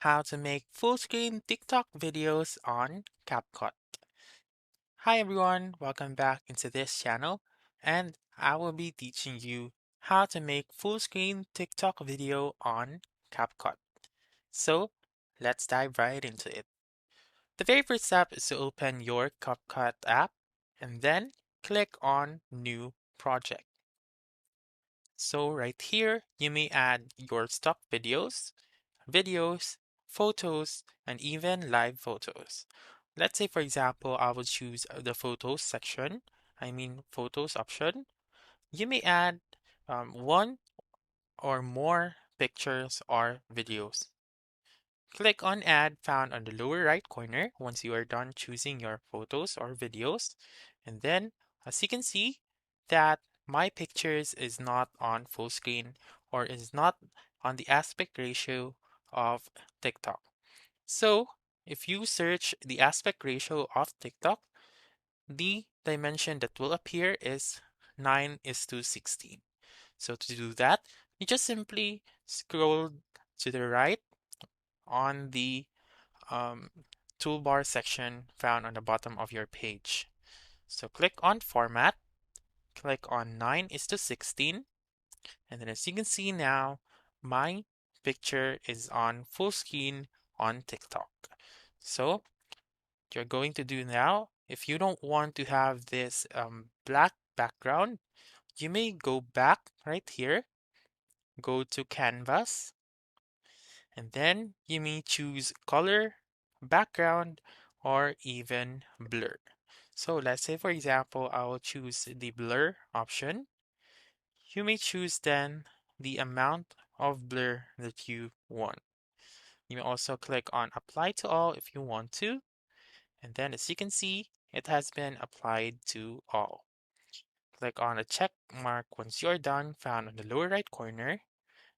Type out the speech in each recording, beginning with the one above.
how to make full screen TikTok videos on Capcut. Hi everyone, welcome back into this channel and I will be teaching you how to make full screen TikTok video on Capcut. So let's dive right into it. The very first step is to open your Capcut app and then click on New Project. So right here, you may add your stock videos, photos, and even live photos. Let's say, for example, I will choose the photos section, photos option. You may add one or more pictures or videos. Click on Add found on the lower right corner once you are done choosing your photos or videos. And then, as you can see, that my pictures is not on full screen or is not on the aspect ratio of TikTok. So, if you search the aspect ratio of TikTok, the dimension that will appear is 9:16. So to do that, you just simply scroll to the right on the um, toolbar section found on the bottom of your page. So click on Format, click on 9:16, and then as you can see now, my picture is on full screen on TikTok. So you're going to do now, if you don't want to have this black background, you may go back right here, go to Canvas, and then you may choose color, background, or even blur. So let's say, for example, I will choose the blur option. You may choose then the amount of blur that you want. You may also click on Apply to All if you want to. And then as you can see, it has been applied to all. Click on the check mark once you're done, found on the lower right corner.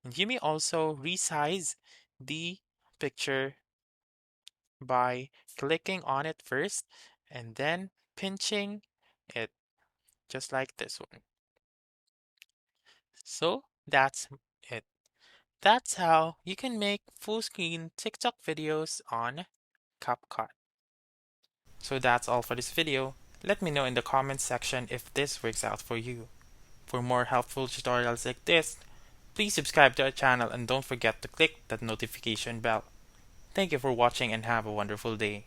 And you may also resize the picture by clicking on it first and then pinching it just like this one. So that's it. That's how you can make full screen TikTok videos on CapCut. So that's all for this video. Let me know in the comments section if this works out for you. For more helpful tutorials like this, please subscribe to our channel and don't forget to click that notification bell. Thank you for watching and have a wonderful day.